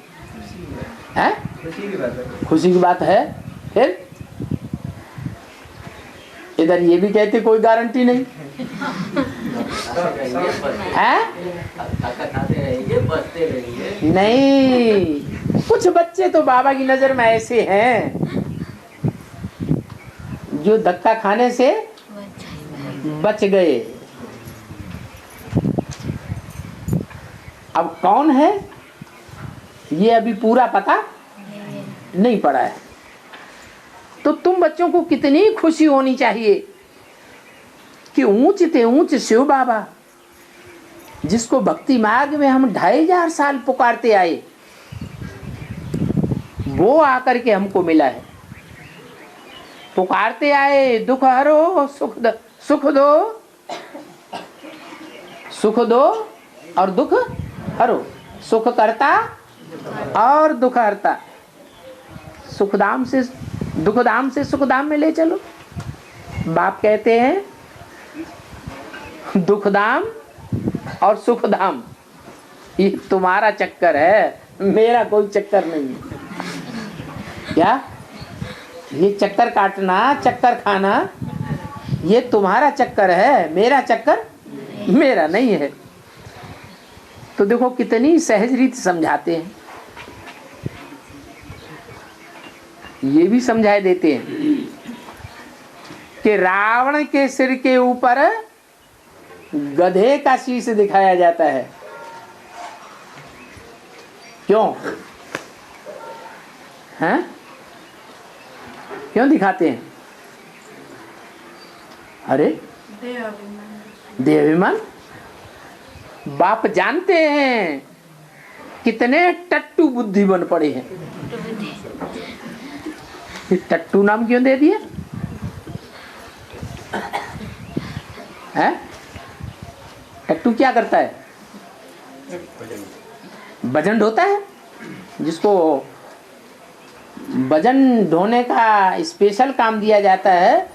हैं? खुशी की बात है। फिर इधर ये भी कहते कोई गारंटी नहीं है। नहीं, कुछ बच्चे तो बाबा की नजर में ऐसे हैं जो धक्का खाने से बच गए। अब कौन है ये अभी पूरा पता नहीं पड़ा है। तो तुम बच्चों को कितनी खुशी होनी चाहिए कि ऊंच ते ऊंच शिव बाबा, जिसको भक्ति मार्ग में हम 2500 साल पुकारते आए, वो आकर के हमको मिला है। पुकारते आए दुख हरो सुख दो और दुख हरो, सुख करता और दुख हरता। सुखधाम से दुखधाम से सुखधाम में ले चलो। बाप कहते हैं दुखधाम और सुखधाम ये तुम्हारा चक्कर है, मेरा कोई चक्कर नहीं है। क्या ये चक्कर काटना, चक्कर खाना, ये तुम्हारा चक्कर है, मेरा चक्कर मेरा नहीं है। तो देखो कितनी सहज रीत समझाते हैं। ये भी समझाए देते हैं कि रावण के सिर के ऊपर गधे का शीश दिखाया जाता है? क्यों? हैं? क्यों दिखाते हैं? अरे देहाभिमान। बाप जानते हैं कितने टट्टू बुद्धि बन पड़े हैं। टट्टू नाम क्यों दे दिए? हैं? टट्टू क्या करता है? वजन ढोता है। जिसको वजन ढोने का स्पेशल काम दिया जाता है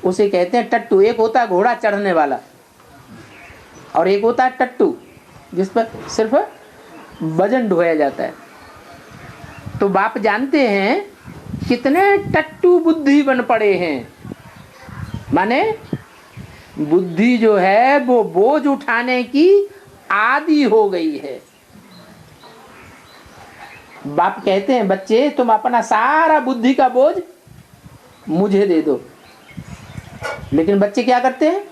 उसे कहते हैं टट्टू। एक होता है घोड़ा चढ़ने वाला और एक होता है टट्टू जिस पर सिर्फ वजन ढोया जाता है। तो बाप जानते हैं कितने टट्टू बुद्धि बन पड़े हैं। माने बुद्धि जो है वो बोझ उठाने की आदी हो गई है। बाप कहते हैं बच्चे तुम अपना सारा बुद्धि का बोझ मुझे दे दो। लेकिन बच्चे क्या करते हैं?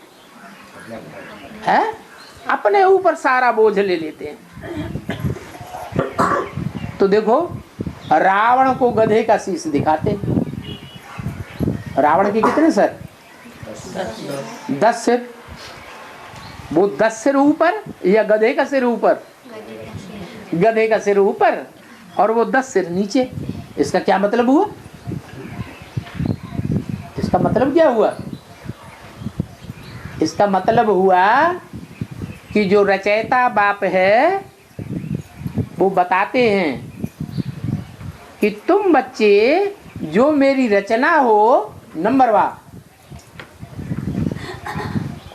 अपने ऊपर सारा बोझ ले लेते हैं। तो देखो रावण को गधे का शीश दिखाते। रावण के कितने सर? 10 सिर। वो 10 सिर ऊपर या गधे का सिर ऊपर? गधे का सिर ऊपर और वो 10 सिर नीचे। इसका क्या मतलब हुआ? इसका मतलब क्या हुआ? इसका मतलब हुआ कि जो रचयिता बाप है वो बताते हैं कि तुम बच्चे जो मेरी रचना हो नंबर 1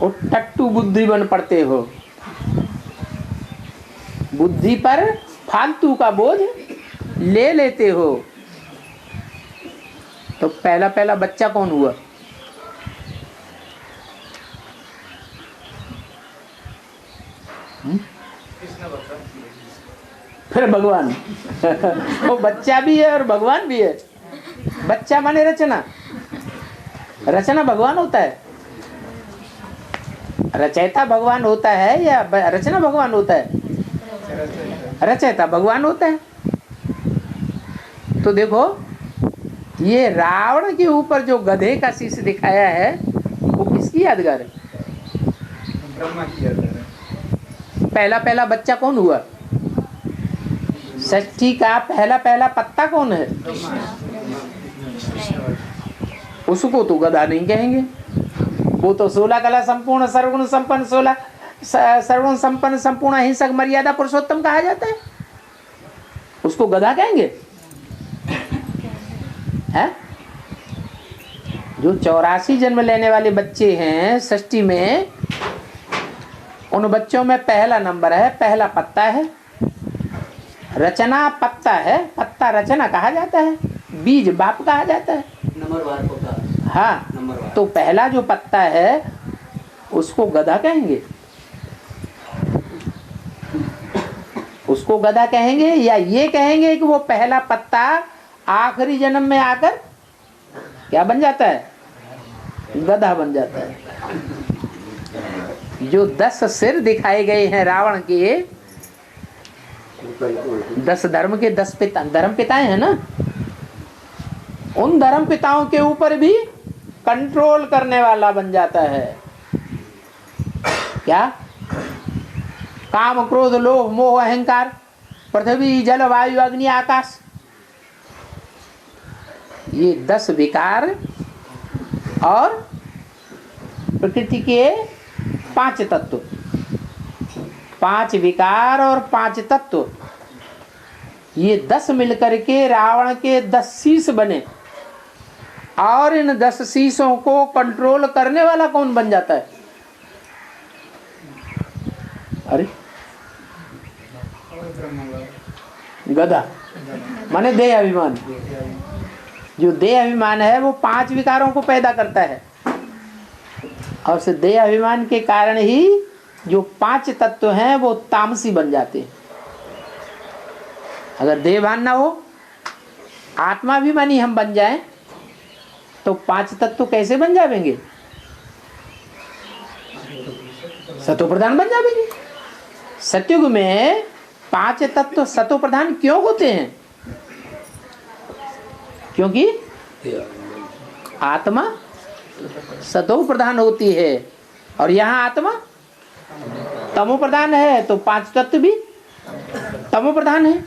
वो टट्टू बुद्धि बन पड़ते हो। बुद्धि पर फालतू का बोझ ले लेते हो। तो पहला बच्चा कौन हुआ? फिर भगवान। वो बच्चा भी है और भगवान भी है। बच्चा माने रचना। रचना भगवान होता है? रचयिता भगवान होता है या रचना भगवान होता है? रचयिता भगवान होता है। तो देखो ये रावण के ऊपर जो गधे का शीश दिखाया है वो किसकी यादगार है? ब्रह्मा की यादगार है। पहला बच्चा कौन हुआ? षष्ठी का पहला पत्ता कौन है? उसको तो गधा नहीं कहेंगे। वो तो 16 कला संपूर्ण सर्वगुण संपन्न 16 सर्वगुण संपन्न संपूर्ण अहिंसक मर्यादा पुरुषोत्तम कहा जाता है। उसको गधा कहेंगे? है? जो 84 जन्म लेने वाले बच्चे हैं षष्ठी में, उन बच्चों में पहला नंबर है, पहला पत्ता है। रचना पत्ता है, पत्ता रचना कहा जाता है, बीज बाप कहा जाता है। नंबरवार होता है। हाँ, नंबरवार। तो पहला जो पत्ता है उसको गधा कहेंगे? उसको गधा कहेंगे या ये कहेंगे कि वो पहला पत्ता आखिरी जन्म में आकर क्या बन जाता है? गधा बन जाता है। जो 10 सिर दिखाए गए हैं रावण के, 10 धर्म के 10 पिता, धर्म पिताएं हैं ना, उन धर्म पिताओं के ऊपर भी कंट्रोल करने वाला बन जाता है। क्या? काम क्रोध लोभ मोह अहंकार, पृथ्वी जल वायु अग्नि आकाश, ये 10 विकार और प्रकृति के 5 तत्व, 5 विकार और 5 तत्व, ये 10 मिलकर के रावण के 10 शीश बने। और इन 10 शीशों को कंट्रोल करने वाला कौन बन जाता है? अरे गधा माने देह अभिमान। जो देह अभिमान है वो 5 विकारों को पैदा करता है और से देह अभिमान के कारण ही जो 5 तत्व हैं वो तामसी बन जाते हैं। अगर देहभान ना हो, आत्माभिमानी हम बन जाएं तो 5 तत्व कैसे बन जाएंगे? सतो प्रधान बन जाएगी। सतयुग में 5 तत्व सतो प्रधान क्यों होते हैं? क्योंकि आत्मा सतो प्रधान होती है और यहाँ आत्मा तमो प्रधान है, तो 5 तत्व भी तमो प्रधान है।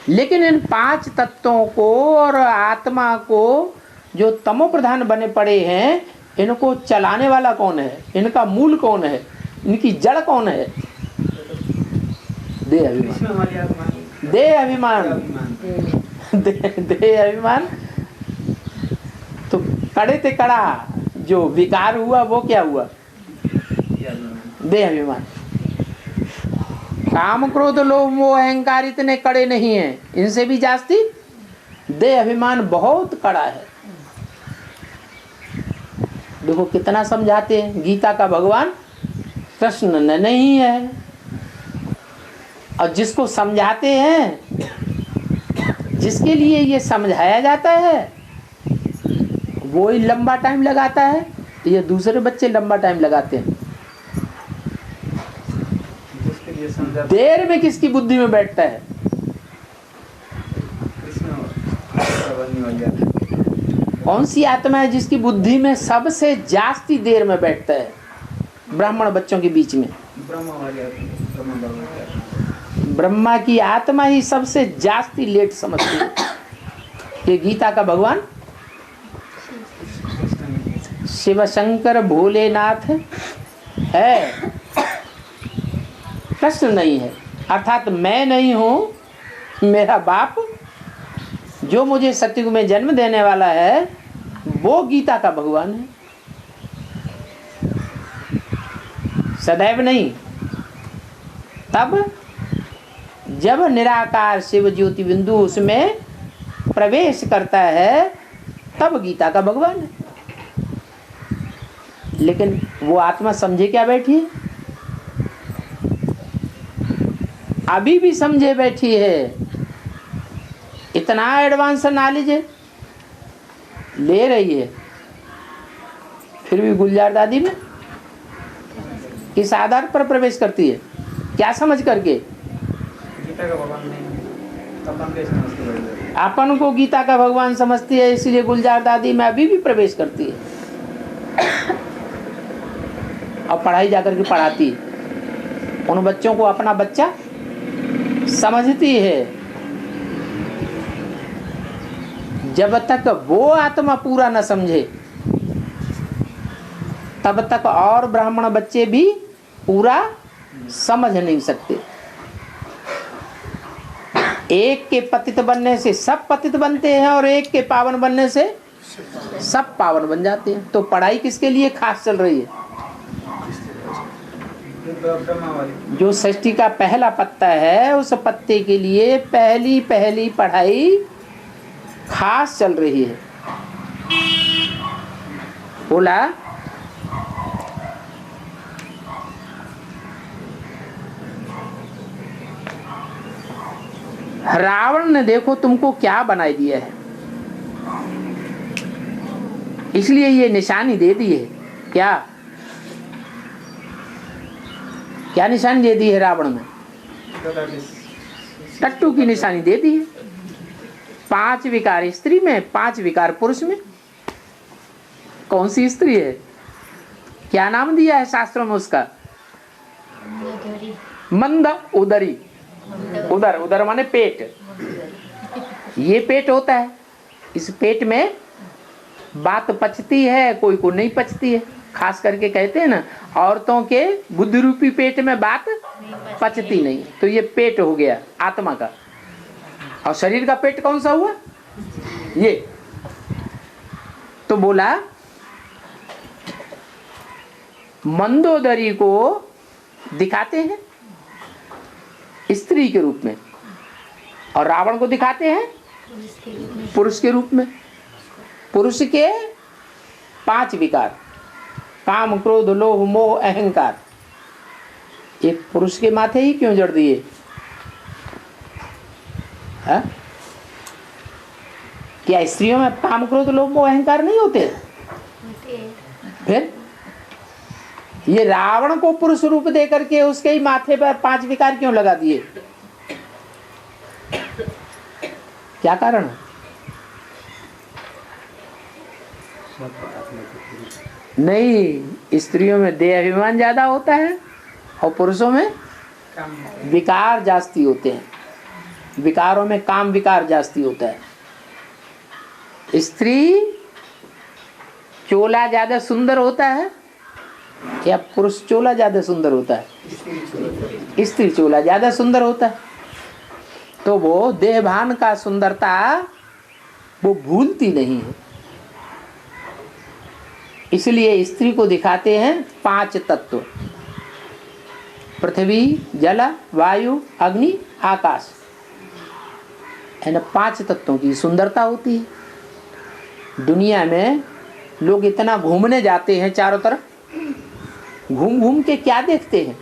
लेकिन इन 5 तत्वों को और आत्मा को जो तमो प्रधान बने पड़े हैं, इनको चलाने वाला कौन है? इनका मूल कौन है? इनकी जड़ कौन है? देह अभिमान। देह अभिमान। देह अभिमान। तो कड़े ते कड़ा जो विकार हुआ वो क्या हुआ? देह अभिमान। काम क्रोध लोभ मोह अहंकार इतने कड़े नहीं हैं, इनसे भी जास्ती देह अभिमान बहुत कड़ा है। देखो कितना समझाते हैं, गीता का भगवान कृष्ण नहीं है, और जिसको समझाते हैं, जिसके लिए ये समझाया जाता है, वो ही लंबा टाइम लगाता है, ये दूसरे बच्चे लंबा टाइम लगाते हैं। देर में किसकी बुद्धि में बैठता है? कौन सी आत्मा है जिसकी बुद्धि में सबसे जास्ती देर में बैठता है? ब्राह्मण बच्चों के बीच में ब्रह्मा की आत्मा ही सबसे जास्ती लेट समझती है। ये गीता का भगवान शिव शंकर भोलेनाथ है, कृष्ण नहीं है। अर्थात मैं नहीं हूँ, मेरा बाप जो मुझे सतयुग में जन्म देने वाला है वो गीता का भगवान है, सदैव नहीं। तब जब निराकार शिव ज्योति बिंदु उसमें प्रवेश करता है तब गीता का भगवान है। लेकिन वो आत्मा समझे क्या बैठी है? अभी भी समझे बैठी है। इतना एडवांस नॉलेज ले रही है, फिर भी गुलजार दादी में किस आधार पर प्रवेश करती है? क्या समझ करके? गीता का भगवान नहीं, अपन कैसे समझते? अपन को गीता का भगवान समझती है, इसलिए गुलजार दादी में अभी भी प्रवेश करती है और पढ़ाई जाकर के पढ़ाती है। उन बच्चों को अपना बच्चा समझती है। जब तक वो आत्मा पूरा न समझे तब तक और ब्राह्मण बच्चे भी पूरा समझ नहीं सकते। एक के पतित बनने से सब पतित बनते हैं और एक के पावन बनने से सब पावन बन जाते हैं। तो पढ़ाई किसके लिए खास चल रही है? जो सृष्टि का पहला पत्ता है उस पत्ते के लिए पहली पढ़ाई खास चल रही है। बोला रावण ने देखो तुमको क्या बनाई दिया है, इसलिए ये निशानी दे दी है। क्या क्या निशानी दे दी है रावण में? टट्टू की निशानी दे दी है। 5 विकार स्त्री में, 5 विकार पुरुष में। कौन सी स्त्री है? क्या नाम दिया है शास्त्रों में उसका? मंद उदरी। उदर, उदर माने पेट। ये पेट होता है, इस पेट में बात पचती है, कोई को नहीं पचती है। खास करके कहते हैं ना, औरतों के बुद्धि रूपी पेट में बात पचती नहीं। तो ये पेट हो गया आत्मा का। और शरीर का पेट कौन सा हुआ? ये। तो बोला मंदोदरी को दिखाते हैं स्त्री के रूप में और रावण को दिखाते हैं पुरुष के रूप में। पुरुष के 5 विकार, काम क्रोध लोभ मोह अहंकार, एक पुरुष के माथे ही क्यों जड़ दिए? क्या स्त्रियों में काम क्रोध लोभ मोह अहंकार नहीं होते? फिर ये रावण को पुरुष रूप दे करके उसके ही माथे पर 5 विकार क्यों लगा दिए? क्या कारण? नहीं, स्त्रियों में देह अभिमान ज्यादा होता है और पुरुषों में विकार जास्ती होते हैं। विकारों में काम विकार जास्ती होता है। स्त्री चोला ज्यादा सुंदर होता है या पुरुष चोला ज्यादा सुंदर होता है? स्त्री चोला ज्यादा सुंदर होता है। तो वो देहभान का सुंदरता वो भूलती नहीं है, इसलिए स्त्री को दिखाते हैं 5 तत्व, पृथ्वी, जल, वायु, अग्नि, आकाश। 5 तत्वों की सुंदरता होती है। दुनिया में लोग इतना घूमने जाते हैं चारों तरफ, घूम घूम के क्या देखते हैं?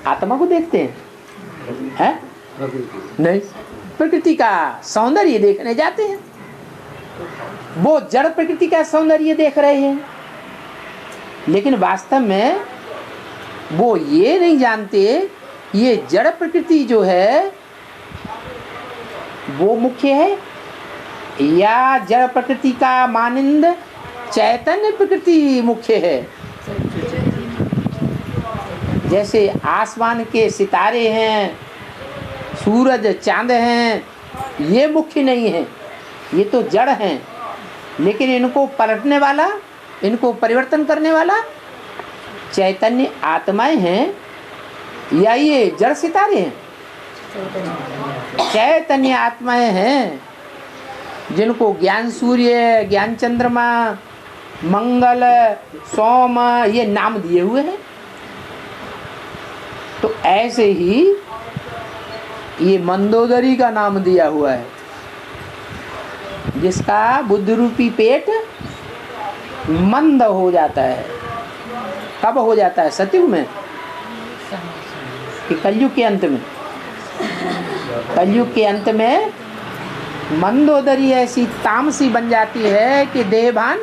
आत्मा को देखते हैं, नहीं, प्रकृति का सौंदर्य देखने जाते हैं। वो जड़ प्रकृति का सौंदर्य देख रहे हैं, लेकिन वास्तव में वो ये नहीं जानते ये जड़ प्रकृति जो है वो मुख्य है या जड़ प्रकृति का मानिंद चैतन्य प्रकृति मुख्य है। जैसे आसमान के सितारे हैं, सूरज चांद हैं, ये मुख्य नहीं है, ये तो जड़ हैं, लेकिन इनको पलटने वाला, इनको परिवर्तन करने वाला चैतन्य आत्माएं हैं या ये जड़ सितारे हैं? चैतन्य आत्माएं हैं जिनको ज्ञान सूर्य, ज्ञान चंद्रमा, मंगल, सोम ये नाम दिए हुए हैं। तो ऐसे ही ये मंदोदरी का नाम दिया हुआ है, जिसका बुद्ध रूपी पेट मंद हो जाता है। कब हो जाता है? सतयुग में कि कलयुग के अंत में? कलयुग के अंत में मंदोदरी ऐसी तामसी बन जाती है कि देहभान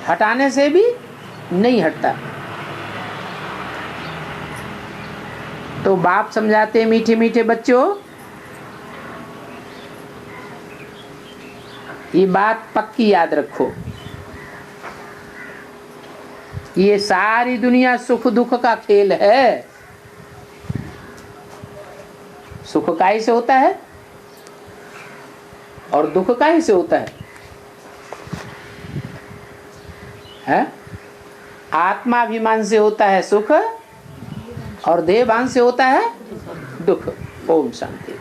हटाने से भी नहीं हटता। तो बाप समझाते मीठे मीठे बच्चों, ये बात पक्की याद रखो, ये सारी दुनिया सुख दुख का खेल है। सुख काहे से होता है और दुख काहे से होता है? आत्माभिमान से होता है सुख और देहभान से होता है दुख। ओम शांति।